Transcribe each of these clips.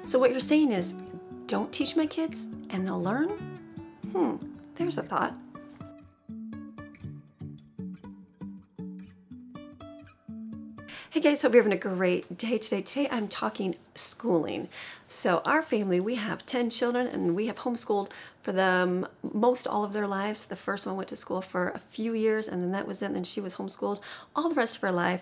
So what you're saying is, don't teach my kids and they'll learn? There's a thought. Hey guys, hope you're having a great day today. Today I'm talking schooling. So our family, we have 10 children and we have homeschooled for them most all of their lives. The first one went to school for a few years and then that was it, and then she was homeschooled all the rest of her life.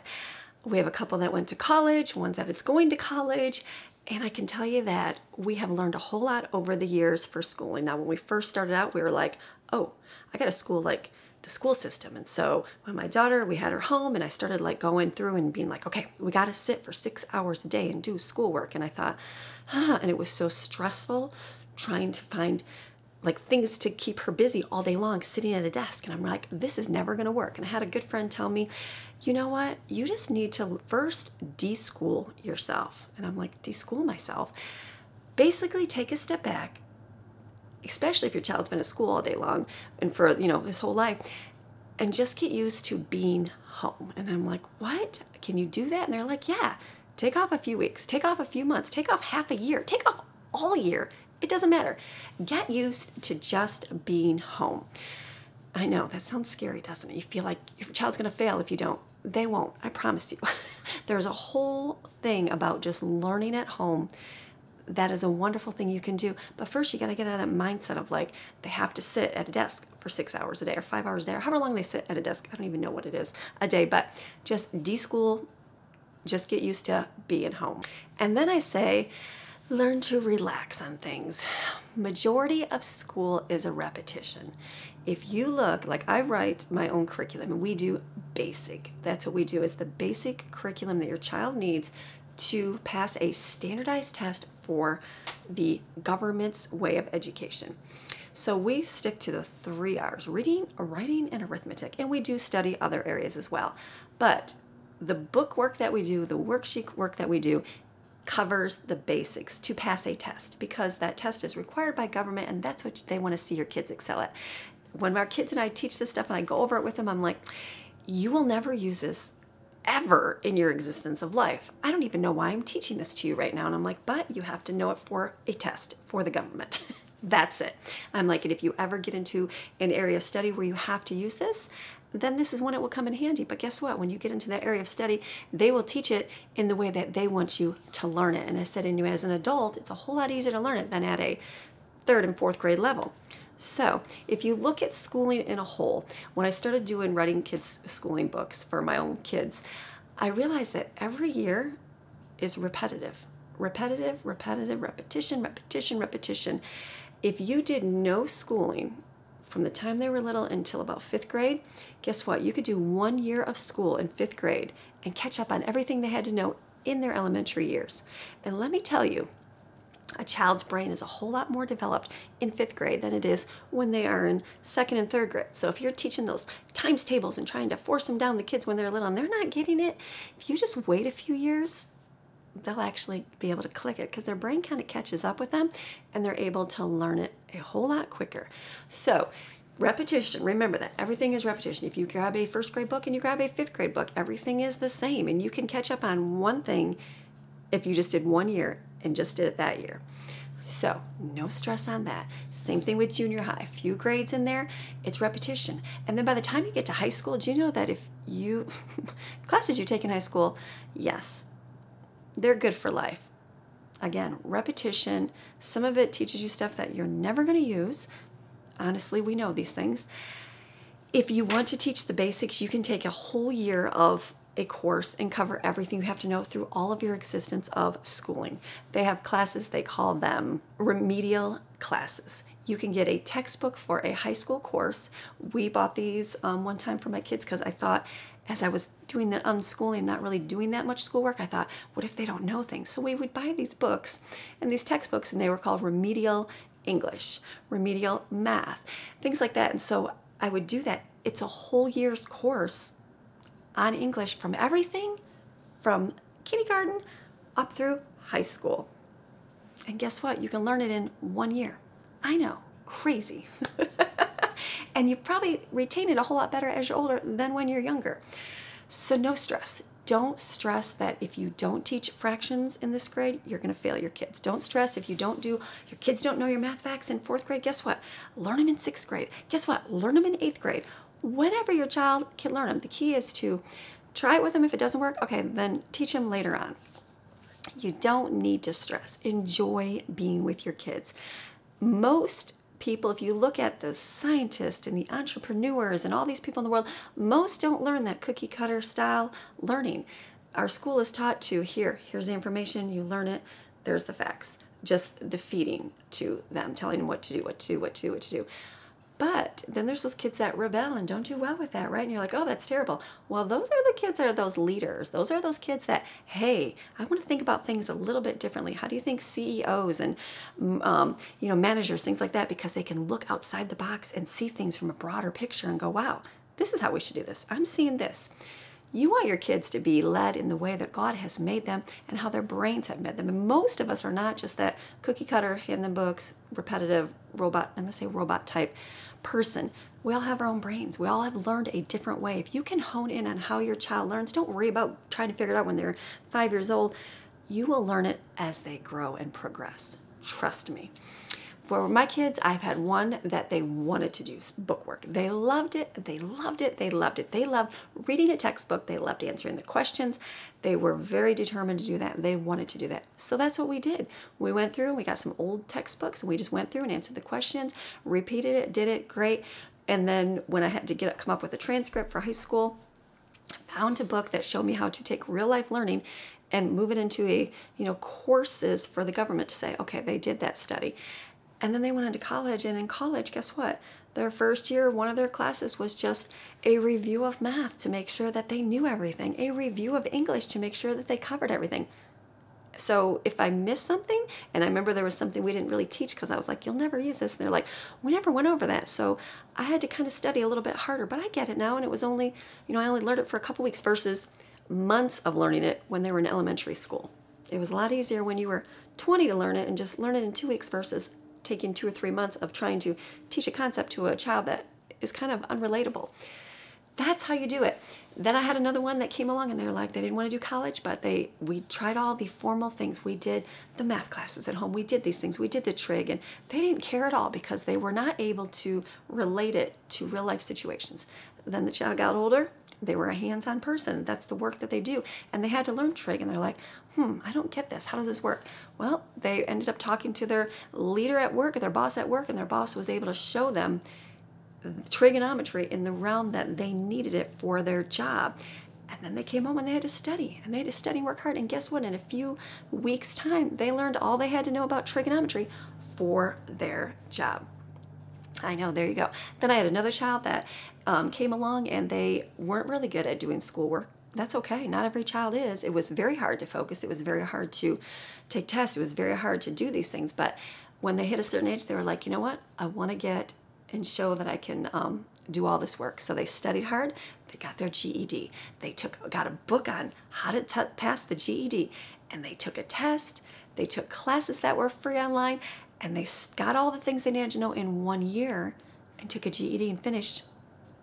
We have a couple that went to college, one that is going to college, and I can tell you that we have learned a whole lot over the years for schooling. Now when we first started out, we were like, oh, I got to school like the school system. And so when my daughter, we had her home and I started like going through and being like, okay, we got to sit for 6 hours a day and do schoolwork. And I thought, and it was so stressful trying to find like things to keep her busy all day long sitting at a desk. And I'm like, this is never going to work. And I had a good friend tell me, you know what? You just need to first de-school yourself. And I'm like, de-school myself? Basically take a step back, especially if your child's been at school all day long and for, you know, his whole life, and just get used to being home. And I'm like, what? Can you do that? And they're like, yeah, take off a few weeks, take off a few months, take off half a year, take off all year. It doesn't matter. Get used to just being home. I know that sounds scary, doesn't it? You feel like your child's going to fail if you don't. They won't, I promise you. There's a whole thing about just learning at home. That is a wonderful thing you can do. But first you got to get out of that mindset of like, they have to sit at a desk for 6 hours a day or 5 hours a day or however long they sit at a desk. I don't even know what it is a day, but just de-school, just get used to being home. And then I say, learn to relax on things. Majority of school is a repetition. If you look, like I write my own curriculum and we do basic. That's what we do, is the basic curriculum that your child needs to pass a standardized test for the government's way of education. So we stick to the 3 R's, reading, writing, and arithmetic. And we do study other areas as well. But the book work that we do, the worksheet work that we do, covers the basics to pass a test, because that test is required by government and that's what they want to see your kids excel at. When our kids and I teach this stuff and I go over it with them, I'm like, you will never use this ever in your existence of life. I don't even know why I'm teaching this to you right now. And I'm like, but you have to know it for a test for the government. That's it. I'm like, and if you ever get into an area of study where you have to use this, then this is when it will come in handy. But guess what? When you get into that area of study, they will teach it in the way that they want you to learn it. And I said, and as an adult, it's a whole lot easier to learn it than at a 3rd and 4th grade level. So if you look at schooling in a whole, when I started doing writing kids' schooling books for my own kids, I realized that every year is repetitive. Repetitive, repetitive, repetition, repetition, repetition. If you did no schooling from the time they were little until about 5th grade, guess what? You could do 1 year of school in 5th grade and catch up on everything they had to know in their elementary years. And let me tell you, a child's brain is a whole lot more developed in 5th grade than it is when they are in 2nd and 3rd grade. So if you're teaching those times tables and trying to force them down the kids when they're little and they're not getting it, if you just wait a few years, they'll actually be able to click it because their brain kind of catches up with them and they're able to learn it a whole lot quicker. So repetition, remember that everything is repetition. If you grab a 1st grade book and you grab a 5th grade book, everything is the same and you can catch up on one thing if you just did 1 year and just did it that year. So no stress on that. Same thing with junior high. A few grades in there, it's repetition. And then by the time you get to high school, do you know that if you, classes you take in high school, yes, they're good for life. Again, repetition. Some of it teaches you stuff that you're never going to use. Honestly, we know these things. If you want to teach the basics, you can take a whole year of a course and cover everything you have to know through all of your existence of schooling. They have classes, they call them remedial classes. You can get a textbook for a high school course. We bought these one time for my kids because I thought, as I was doing the unschooling, not really doing that much schoolwork, I thought, what if they don't know things? So we would buy these books and these textbooks, and they were called remedial English, remedial math, things like that. And so I would do that. It's a whole year's course on English from everything from kindergarten up through high school. And guess what? You can learn it in 1 year. I know, crazy. And you probably retain it a whole lot better as you're older than when you're younger. So no stress. Don't stress that if you don't teach fractions in this grade, you're going to fail your kids. Don't stress if your kids don't know your math facts in 4th grade. Guess what? Learn them in 6th grade. Guess what? Learn them in 8th grade. Whenever your child can learn them. The key is to try it with them. If it doesn't work, okay, then teach them later on. You don't need to stress. Enjoy being with your kids. Most people, if you look at the scientists and the entrepreneurs and all these people in the world, most don't learn that cookie cutter style learning. Our school is taught to, here's the information, you learn it, there's the facts. Just the feeding to them, telling them what to do. But then there's those kids that rebel and don't do well with that, right? And you're like, oh, that's terrible. Well, those are the kids that are those leaders. Those are those kids that, hey, I want to think about things a little bit differently. How do you think CEOs and managers, things like that, because they can look outside the box and see things from a broader picture and go, wow, this is how we should do this. I'm seeing this. You want your kids to be led in the way that God has made them and how their brains have made them. And most of us are not just that cookie cutter, hand them books, repetitive robot, I'm going to say robot type person. We all have our own brains. We all have learned a different way. If you can hone in on how your child learns, don't worry about trying to figure it out when they're 5 years old. You will learn it as they grow and progress. Trust me. For my kids, I've had one that they wanted to do bookwork. They loved it. They loved it. They loved it. They loved reading a textbook. They loved answering the questions. They were very determined to do that. They wanted to do that. So that's what we did. We went through and we got some old textbooks and we just went through and answered the questions, repeated it, did it, great. And then when I had to come up with a transcript for high school, found a book that showed me how to take real life learning and move it into courses for the government to say, okay, they did that study. And then they went into college, and in college, guess what? Their first year, one of their classes was just a review of math to make sure that they knew everything, a review of English to make sure that they covered everything. So if I missed something, and I remember there was something we didn't really teach because I was like, you'll never use this. And they're like, we never went over that. So I had to kind of study a little bit harder, but I get it now. And it was only, I only learned it for a couple weeks versus months of learning it when they were in elementary school. It was a lot easier when you were 20 to learn it and just learn it in 2 weeks versus taking 2 or 3 months of trying to teach a concept to a child that is kind of unrelatable. That's how you do it. Then I had another one that came along and they're like, they didn't want to do college, but we tried all the formal things. We did the math classes at home. We did these things. We did the trig, and they didn't care at all because they were not able to relate it to real life situations. Then the child got older. They were a hands-on person. That's the work that they do. And they had to learn trig, and they're like, I don't get this. How does this work? Well, they ended up talking to their leader at work, or their boss at work, and their boss was able to show them trigonometry in the realm that they needed it for their job. And then they came home and they had to study, and they had to study and work hard. And guess what? In a few weeks' time, they learned all they had to know about trigonometry for their job. I know, there you go. Then I had another child that came along and they weren't really good at doing schoolwork. That's okay. Not every child is. It was very hard to focus. It was very hard to take tests. It was very hard to do these things. But when they hit a certain age, they were like, you know what? I want to get and show that I can do all this work. So they studied hard. They got their GED. They got a book on how to pass the GED. And they took a test. They took classes that were free online. And they got all the things they needed to know in 1 year and took a GED and finished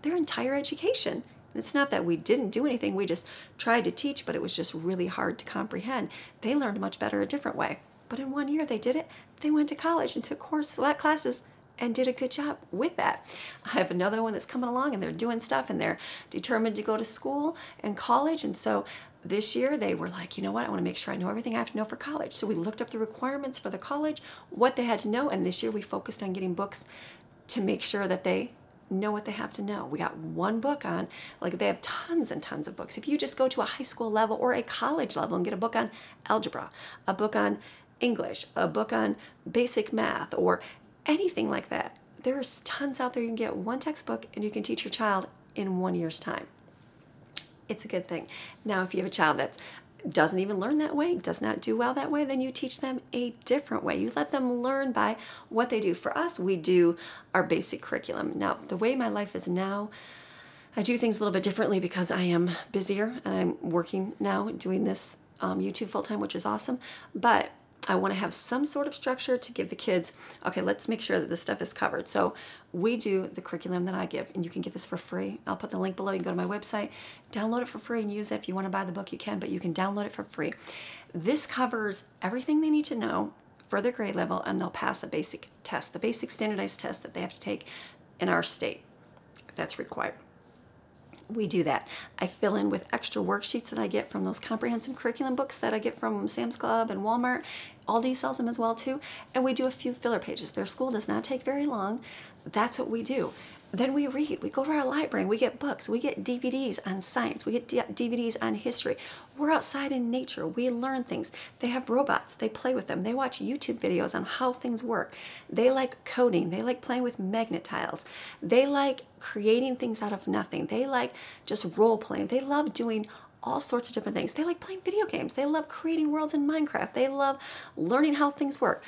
their entire education. And it's not that we didn't do anything. We just tried to teach, but it was just really hard to comprehend. They learned much better a different way. But in 1 year, they did it. They went to college and took classes and did a good job with that. I have another one that's coming along, and they're doing stuff, and they're determined to go to school and college. And so this year they were like, you know what, I want to make sure I know everything I have to know for college. So we looked up the requirements for the college, what they had to know, and this year we focused on getting books to make sure that they know what they have to know. We got one book on, like they have tons and tons of books. If you just go to a high school level or a college level and get a book on algebra, a book on English, a book on basic math, or anything like that, there's tons out there. You can get one textbook and you can teach your child in 1 year's time. It's a good thing. Now, if you have a child that doesn't even learn that way, does not do well that way, then you teach them a different way. You let them learn by what they do. For us, we do our basic curriculum. Now, the way my life is now, I do things a little bit differently because I am busier and I'm working now doing this YouTube full-time, which is awesome. But I want to have some sort of structure to give the kids, okay, let's make sure that this stuff is covered. So we do the curriculum that I give, and you can get this for free. I'll put the link below. You can go to my website, download it for free, and use it. If you want to buy the book, you can, but you can download it for free. This covers everything they need to know for their grade level, and they'll pass a basic test, the basic standardized test that they have to take in our state. That's required. We do that. I fill in with extra worksheets that I get from those comprehensive curriculum books that I get from Sam's Club and Walmart. Aldi sells them as well too. And we do a few filler pages. Their school does not take very long. That's what we do. Then we read. We go to our library and we get books. We get DVDs on science. We get DVDs on history. We're outside in nature. We learn things. They have robots. They play with them. They watch YouTube videos on how things work. They like coding. They like playing with magnet tiles. They like creating things out of nothing. They like just role playing. They love doing all sorts of different things. They like playing video games. They love creating worlds in Minecraft. They love learning how things work.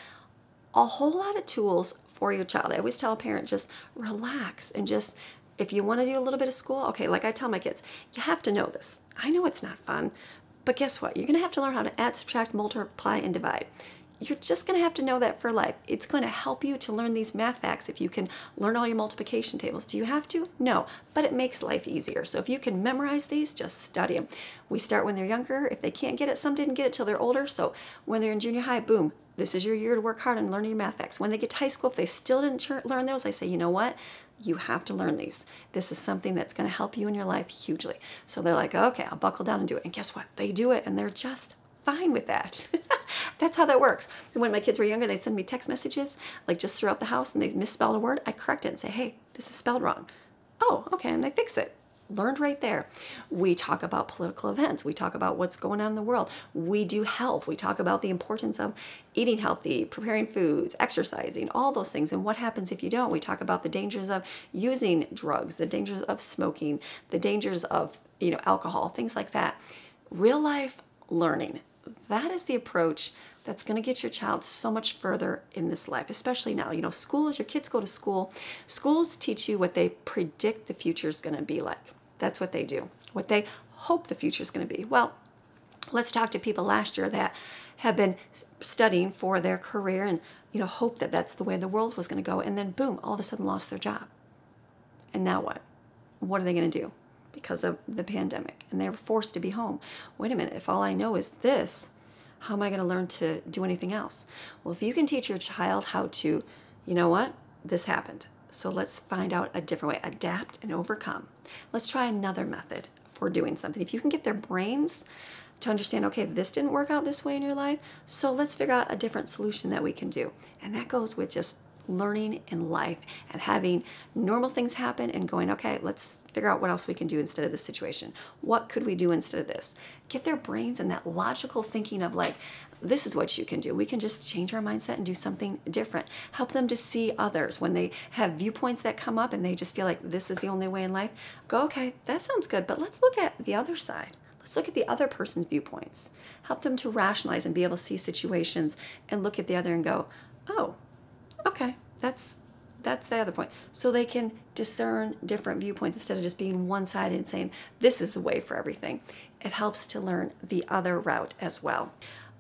A whole lot of tools for your child. I always tell a parent, just relax and just, if you want to do a little bit of school, okay, like I tell my kids, you have to know this. I know it's not fun, but guess what? You're going to have to learn how to add, subtract, multiply, and divide. You're just going to have to know that for life. It's going to help you to learn these math facts if you can learn all your multiplication tables. Do you have to? No, but it makes life easier. So if you can memorize these, just study them. We start when they're younger. If they can't get it, some didn't get it till they're older. So when they're in junior high, boom, this is your year to work hard on learning your math facts. When they get to high school, if they still didn't learn those, I say, you know what? You have to learn these. This is something that's going to help you in your life hugely. So they're like, okay, I'll buckle down and do it. And guess what? They do it, and they're just fine with that. That's how that works. And when my kids were younger, they'd send me text messages, like just throughout the house, and they misspelled a word. I correct it and say, hey, this is spelled wrong. Oh, okay, and they fix it. Learned right there. We talk about political events. We talk about what's going on in the world. We do health. We talk about the importance of eating healthy, preparing foods, exercising, all those things. And what happens if you don't? We talk about the dangers of using drugs, the dangers of smoking, the dangers of, alcohol, things like that. Real life learning. That is the approach that's going to get your child so much further in this life, especially now. Schools, your kids go to school. Schools teach you what they predict the future is going to be like. That's what they do, what they hope the future is going to be. Well, let's talk to people last year that have been studying for their career and, hope that that's the way the world was going to go. And then boom, all of a sudden lost their job. And now what? What are they going to do? Because of the pandemic, and they were forced to be home. Wait a minute, if all I know is this, how am I going to learn to do anything else? Well, if you can teach your child how to, this happened, so let's find out a different way, adapt and overcome. Let's try another method for doing something. If you can get their brains to understand, okay, this didn't work out this way in your life, so let's figure out a different solution that we can do. And that goes with just learning in life and having normal things happen and going, okay, let's figure out what else we can do instead of this situation. What could we do instead of this? Get their brains in that logical thinking of like, this is what you can do. We can just change our mindset and do something different. Help them to see others when they have viewpoints that come up and they just feel like this is the only way in life. Go, okay, that sounds good, but let's look at the other side. Let's look at the other person's viewpoints. Help them to rationalize and be able to see situations and look at the other and go, oh, okay, that's the other point. So they can discern different viewpoints instead of just being one-sided and saying, this is the way for everything. It helps to learn the other route as well.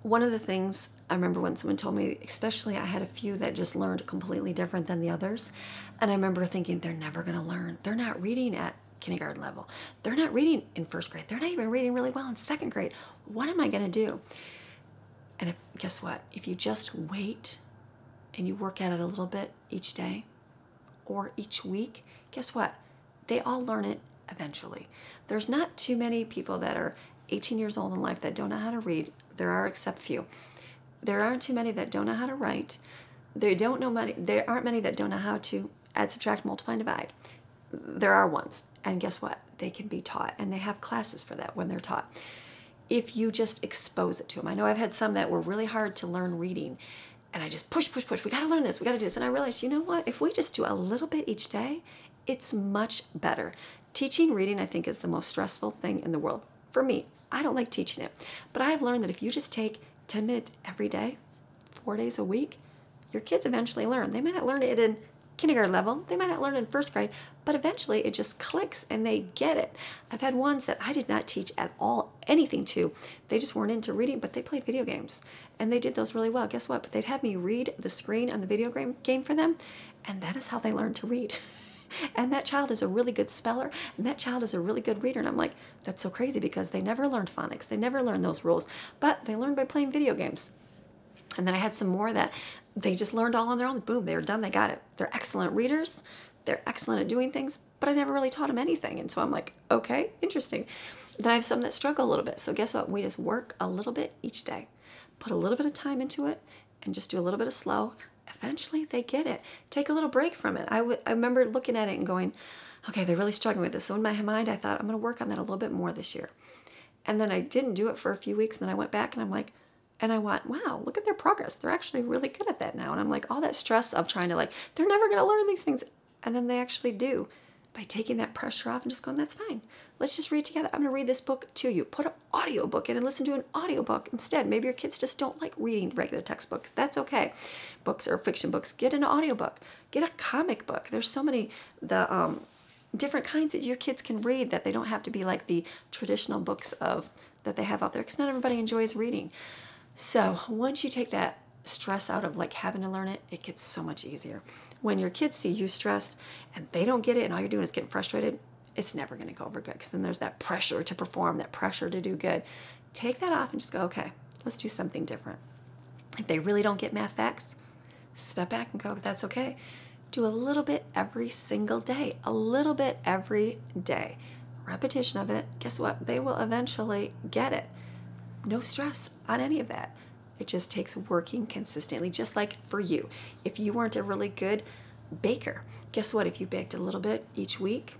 One of the things I remember when someone told me, especially I had a few that just learned completely different than the others. And I remember thinking, they're never going to learn. They're not reading at kindergarten level. They're not reading in first grade. They're not even reading really well in second grade. What am I going to do? And guess what? If you just wait and you work at it a little bit each day or each week, guess what? They all learn it eventually. There's not too many people that are 18 years old in life that don't know how to read. There are except few. There aren't too many that don't know how to write. There aren't many that don't know how to add, subtract, multiply, and divide. There are ones. And guess what? They can be taught, and they have classes for that when they're taught. If you just expose it to them. I know I've had some that were really hard to learn reading, and I just push. We got to learn this. We got to do this. And I realized, you know what? If we just do a little bit each day, it's much better. Teaching reading, I think, is the most stressful thing in the world. For me, I don't like teaching it. But I've learned that if you just take 10 minutes every day, 4 days a week, your kids eventually learn. They may not learn it in kindergarten level. They might not learn in first grade, but eventually it just clicks and they get it. I've had ones that I did not teach at all anything to. They just weren't into reading, but they played video games and they did those really well. Guess what? But they'd have me read the screen on the video game for them, and that is how they learned to read. And that child is a really good speller, and that child is a really good reader. And I'm like, that's so crazy, because they never learned phonics. They never learned those rules, but they learned by playing video games. And then I had some more that they just learned all on their own. Boom, they were done, they got it. They're excellent readers. They're excellent at doing things, but I never really taught them anything. And so I'm like, okay, interesting. Then I have some that struggle a little bit. So guess what? We just work a little bit each day. Put a little bit of time into it and just do a little bit of slow. Eventually they get it. Take a little break from it. I remember looking at it and going, okay, they're really struggling with this. So in my mind, I thought, I'm going to work on that a little bit more this year. And then I didn't do it for a few weeks. And then I went back and I'm like, and I went, wow, look at their progress. They're actually really good at that now. And I'm like, all that stress of trying to, like, they're never going to learn these things. And then they actually do, by taking that pressure off and just going, that's fine. Let's just read together. I'm going to read this book to you. Put an audiobook in and listen to an audiobook instead. Maybe your kids just don't like reading regular textbooks. That's okay. Books or fiction books. Get an audiobook. Get a comic book. There's so many different kinds that your kids can read, that they don't have to be like the traditional books that they have out there, because not everybody enjoys reading. So once you take that stress out of like having to learn it, it gets so much easier. When your kids see you stressed and they don't get it and all you're doing is getting frustrated, it's never going to go over good, because then there's that pressure to perform, that pressure to do good. Take that off and just go, okay, let's do something different. If they really don't get math facts, step back and go, that's okay. Do a little bit every single day, a little bit every day. Repetition of it, guess what? They will eventually get it. No stress on any of that. It just takes working consistently, just like for you. If you weren't a really good baker, guess what? If you baked a little bit each week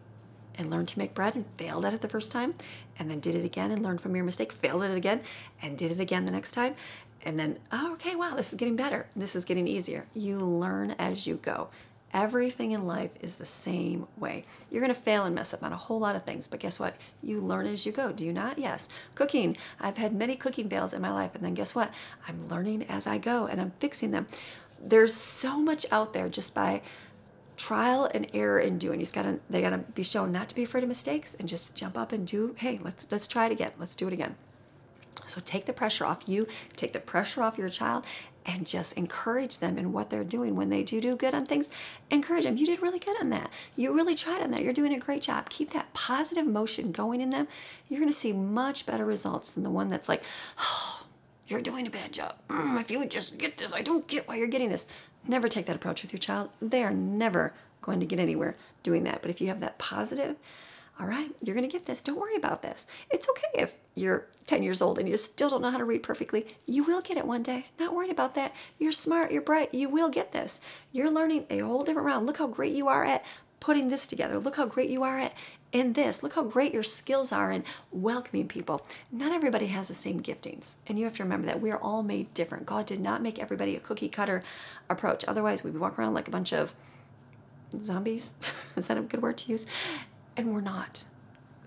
and learned to make bread and failed at it the first time, and then did it again and learned from your mistake, failed at it again, and did it again the next time, and then, oh, okay, wow, this is getting better. This is getting easier. You learn as you go. Everything in life is the same way. You're going to fail and mess up on a whole lot of things, but guess what? You learn as you go. Do you not? Yes. Cooking. I've had many cooking fails in my life, and then guess what? I'm learning as I go, and I'm fixing them. There's so much out there just by trial and error in doing. They gotta be shown not to be afraid of mistakes and just jump up and do, hey, let's try it again. Let's do it again. So take the pressure off you, take the pressure off your child, and just encourage them in what they're doing. When they do good on things, encourage them. You did really good on that. You really tried on that. You're doing a great job. Keep that positive motion going in them. You're going to see much better results than the one that's like, oh, you're doing a bad job. If you would just get this, I don't get why you're getting this. Never take that approach with your child. They are never going to get anywhere doing that. But if you have that positive, all right, you're going to get this. Don't worry about this. It's okay if you're 10 years old and you still don't know how to read perfectly. You will get it one day. Not worried about that. You're smart. You're bright. You will get this. You're learning a whole different round. Look how great you are at putting this together. Look how great you are at in this. Look how great your skills are in welcoming people. Not everybody has the same giftings. And you have to remember that we are all made different. God did not make everybody a cookie cutter approach. Otherwise, we'd walk around like a bunch of zombies. Is that a good word to use? And we're not.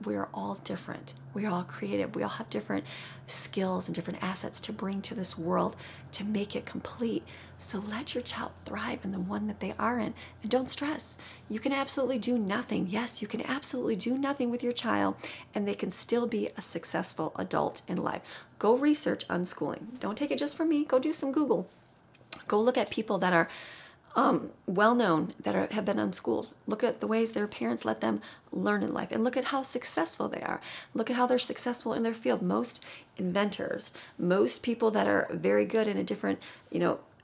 We are all different. We are all creative. We all have different skills and different assets to bring to this world to make it complete. So let your child thrive in the one that they are in, and don't stress. You can absolutely do nothing. Yes, you can absolutely do nothing with your child, and they can still be a successful adult in life. Go research unschooling. Don't take it just from me. Go do some Google. Go look at people that are well-known that have been unschooled. Look at the ways their parents let them learn in life, and look at how successful they are. Look at how they're successful in their field. Most inventors, most people that are very good in a different,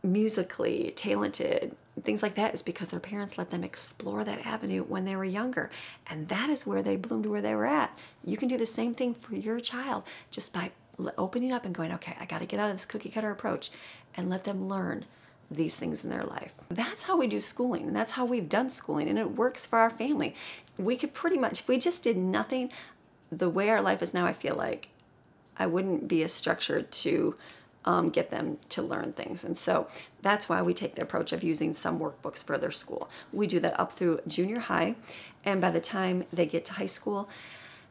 musically talented, things like that, is because their parents let them explore that avenue when they were younger. And that is where they bloomed, where they were at. You can do the same thing for your child just by opening up and going, okay, I got to get out of this cookie cutter approach and let them learn these things in their life. That's how we do schooling, and that's how we've done schooling, and it works for our family. We could pretty much, if we just did nothing the way our life is now, I feel like I wouldn't be as structured to get them to learn things. And so that's why we take the approach of using some workbooks for their school. We do that up through junior high, and by the time they get to high school,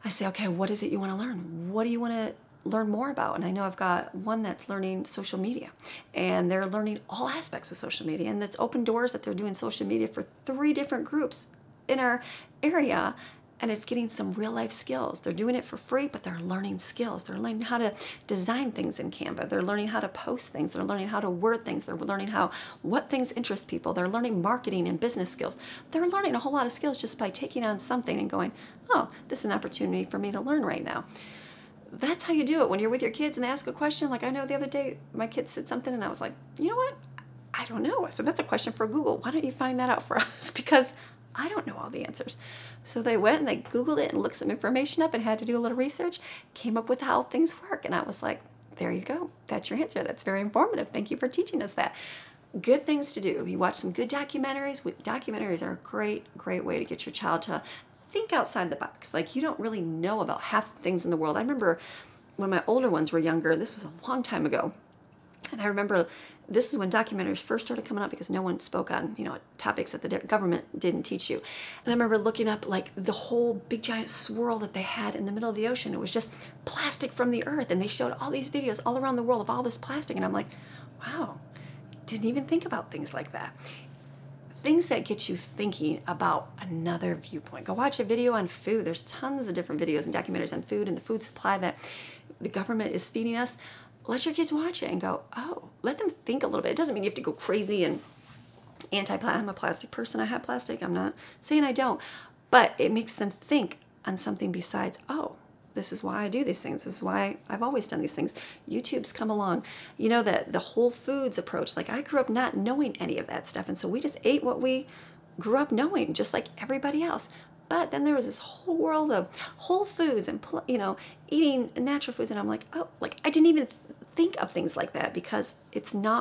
I say, okay, what is it you want to learn? What do you want to learn more about. And I know I've got one that's learning social media, and they're learning all aspects of social media, and it's open doors that they're doing social media for 3 different groups in our area, and it's getting some real life skills. They're doing it for free, but they're learning skills. They're learning how to design things in Canva. They're learning how to post things. They're learning how to word things. They're learning what things interest people. They're learning marketing and business skills. They're learning a whole lot of skills just by taking on something and going, oh, this is an opportunity for me to learn right now. That's how you do it when you're with your kids and they ask a question. Like I know the other day my kid said something and I was like, you know what? I don't know. So that's a question for Google. Why don't you find that out for us? Because I don't know all the answers. So they went and they Googled it and looked some information up and had to do a little research, came up with how things work. And I was like, there you go. That's your answer. That's very informative. Thank you for teaching us that. Good things to do. You watch some good documentaries. Documentaries are a great, great way to get your child to think outside the box. Like you don't really know about half the things in the world. I remember when my older ones were younger, this was a long time ago. And I remember this is when documentaries first started coming up because no one spoke on, topics that the government didn't teach you. And I remember looking up like the whole big giant swirl that they had in the middle of the ocean. It was just plastic from the earth. And they showed all these videos all around the world of all this plastic. And I'm like, wow, didn't even think about things like that. Things that get you thinking about another viewpoint. Go watch a video on food. There's tons of different videos and documentaries on food and the food supply that the government is feeding us. Let your kids watch it and go, oh, let them think a little bit. It doesn't mean you have to go crazy and anti-plastic. I'm a plastic person. I have plastic. I'm not saying I don't. But it makes them think on something besides, oh, this is why I do these things. This is why I've always done these things. YouTube's come along. You know, that the Whole Foods approach. Like I grew up not knowing any of that stuff. And so we just ate what we grew up knowing, just like everybody else. But then there was this whole world of Whole Foods and, eating natural foods. And I'm like, oh, like I didn't even think of things like that because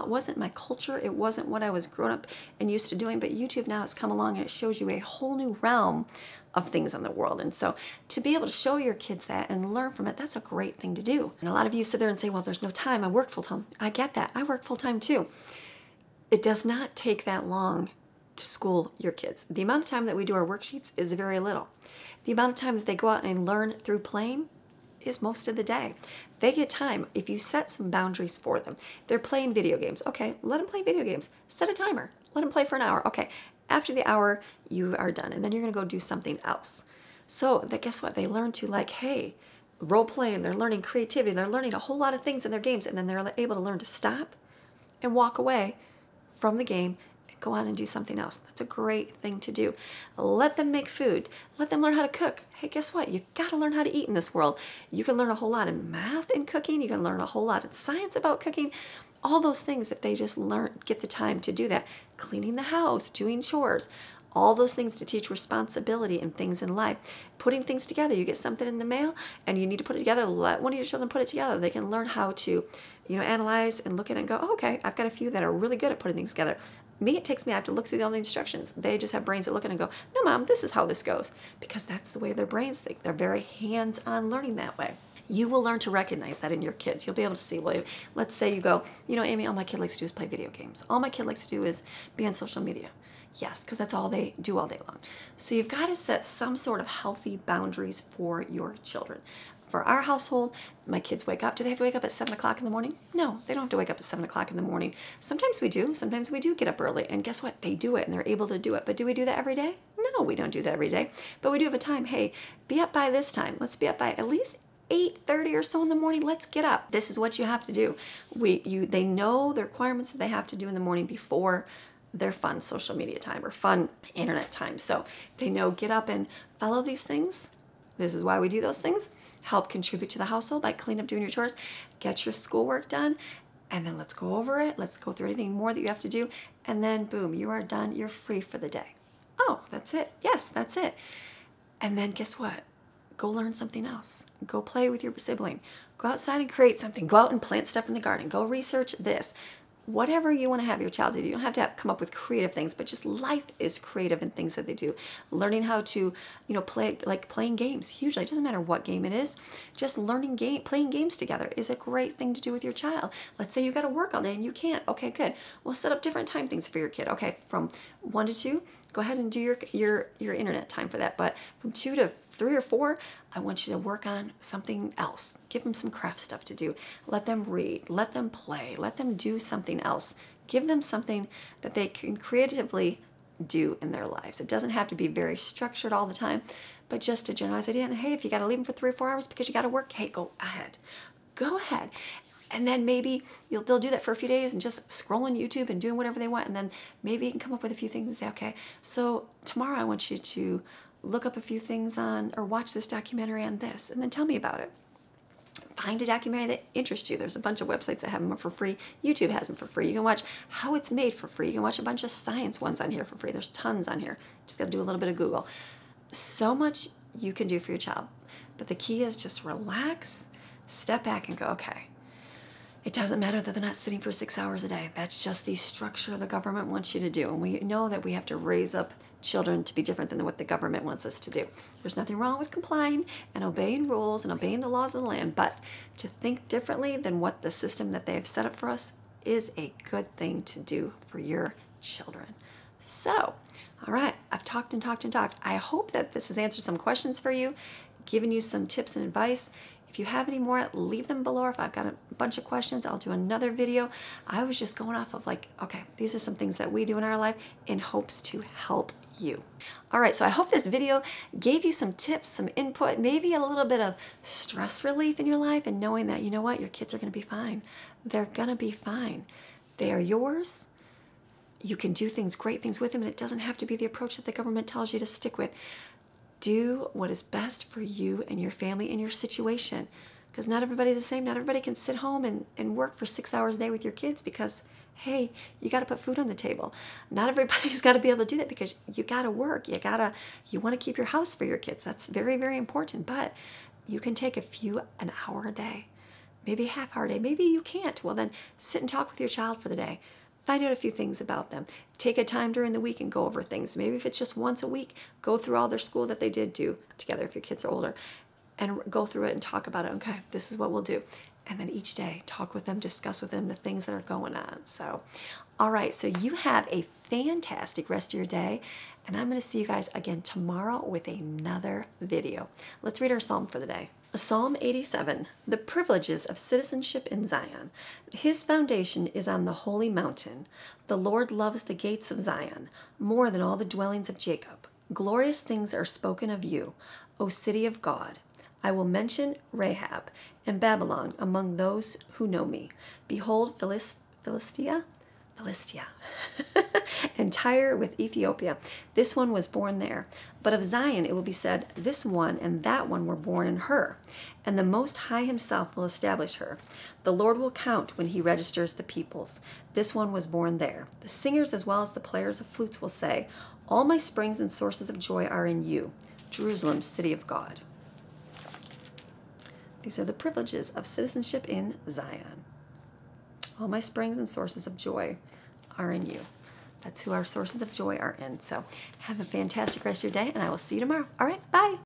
wasn't my culture. It wasn't what I was grown up and used to doing. But YouTube now has come along and it shows you a whole new realm of things in the world. And so to be able to show your kids that and learn from it, that's a great thing to do. And a lot of you sit there and say, well, there's no time. I work full time. I get that. I work full time too. It does not take that long to school your kids. The amount of time that we do our worksheets is very little. The amount of time that they go out and learn through playing is most of the day. They get time if you set some boundaries for them. They're playing video games. Okay, let them play video games. Set a timer. Let them play for an hour. Okay, after the hour, you are done. And then you're going to go do something else. So that, guess what? They learn to role playing. They're learning creativity. They're learning a whole lot of things in their games. And then they're able to learn to stop and walk away from the game and go on and do something else. That's a great thing to do. Let them make food. Let them learn how to cook. Hey, guess what? You got to learn how to eat in this world. You can learn a whole lot in math in cooking. You can learn a whole lot in science about cooking. All those things if they just get the time to do that. Cleaning the house, doing chores, all those things to teach responsibility and things in life. Putting things together. You get something in the mail and you need to put it together. Let one of your children put it together. They can learn how to, analyze and look at it and go, oh, okay, I've got a few that are really good at putting things together. Me, it takes me, I have to look through all the instructions. They just have brains that look at it and go, no, Mom, this is how this goes. Because that's the way their brains think. They're very hands-on learning that way. You will learn to recognize that in your kids. You'll be able to see, well, let's say you go, Amy, all my kid likes to do is play video games. All my kid likes to do is be on social media. Yes, because that's all they do all day long. So you've got to set some sort of healthy boundaries for your children. For our household, my kids wake up. Do they have to wake up at 7 o'clock in the morning? No, they don't have to wake up at 7 o'clock in the morning. Sometimes we do. Sometimes we do get up early. And guess what? They do it and they're able to do it. But do we do that every day? No, we don't do that every day. But we do have a time. Hey, be up by this time. Let's be up by at least 8:30 or so in the morning. Let's get up. This is what you have to do. They know the requirements that they have to do in the morning before their fun social media time or fun internet time. So they know, get up and follow these things. This is why we do those things. Help contribute to the household by cleaning up, doing your chores, get your schoolwork done, and then let's go over it. Let's go through anything more that you have to do. And then boom, you are done. You're free for the day. Oh, that's it. Yes, that's it. And then guess what? Go learn something else. Go play with your sibling. Go outside and create something. Go out and plant stuff in the garden. Go research this. Whatever you want to have your child do. You don't have to come up with creative things, but just life is creative in things that they do. Learning how to, play, like playing games, hugely. It doesn't matter what game it is. Just playing games together is a great thing to do with your child. Let's say you got to work all day and you can't. Okay, good. We'll set up different time things for your kid. Okay, from 1 to 2, go ahead and do your internet time for that. But from 2 to 3 or 4, I want you to work on something else. Give them some craft stuff to do. Let them read, let them play, let them do something else. Give them something that they can creatively do in their lives. It doesn't have to be very structured all the time, but just a generalized idea. And hey, if you got to leave them for 3 or 4 hours because you got to work, hey, go ahead. Go ahead. And then maybe they'll do that for a few days and just scroll on YouTube and doing whatever they want. And then maybe you can come up with a few things and say, okay, so tomorrow I want you to look up a few things on, or watch this documentary on this, and then tell me about it. Find a documentary that interests you. There's a bunch of websites that have them for free. YouTube has them for free. You can watch how it's made for free. You can watch a bunch of science ones on here for free. There's tons on here. Just got to do a little bit of Google. So much you can do for your child. But the key is just relax, step back and go, okay, it doesn't matter that they're not sitting for 6 hours a day. That's just the structure the government wants you to do. And we know that we have to raise up children to be different than what the government wants us to do. There's nothing wrong with complying and obeying rules and obeying the laws of the land, but to think differently than what the system that they have set up for us is a good thing to do for your children. So, all right, I've talked and talked and talked. I hope that this has answered some questions for you, given you some tips and advice. If you have any more, leave them below. If I've got a bunch of questions, I'll do another video. I was just going off of like, okay, these are some things that we do in our life in hopes to help you. All right, so I hope this video gave you some tips, some input, maybe a little bit of stress relief in your life, and knowing that, you know what, your kids are gonna be fine. They're gonna be fine. They are yours. You can do things, great things with them, and it doesn't have to be the approach that the government tells you to stick with. Do what is best for you and your family and your situation, because not everybody's the same. Not everybody can sit home and work for 6 hours a day with your kids because, hey, you got to put food on the table. Not everybody's got to be able to do that because you got to work. You want to keep your house for your kids. That's very, very important. But you can take an hour a day, maybe a half hour a day. Maybe you can't. Well, then sit and talk with your child for the day. Find out a few things about them. Take a time during the week and go over things. Maybe if it's just once a week, go through all their school that they did do together if your kids are older, and go through it and talk about it. Okay, this is what we'll do. And then each day, talk with them, discuss with them the things that are going on. So, all right, so you have a fantastic rest of your day, and I'm going to see you guys again tomorrow with another video. Let's read our psalm for the day. Psalm 87, the privileges of citizenship in Zion. His foundation is on the holy mountain. The Lord loves the gates of Zion more than all the dwellings of Jacob. Glorious things are spoken of you, O city of God. I will mention Rahab and Babylon among those who know me. Behold, Philistia, and Tyre with Ethiopia. This one was born there. But of Zion it will be said, this one and that one were born in her. And the Most High himself will establish her. The Lord will count when he registers the peoples. This one was born there. The singers as well as the players of flutes will say, all my springs and sources of joy are in you, Jerusalem, city of God. These are the privileges of citizenship in Zion. All my springs and sources of joy are in you. That's who our sources of joy are in. So have a fantastic rest of your day, and I will see you tomorrow. All right, bye.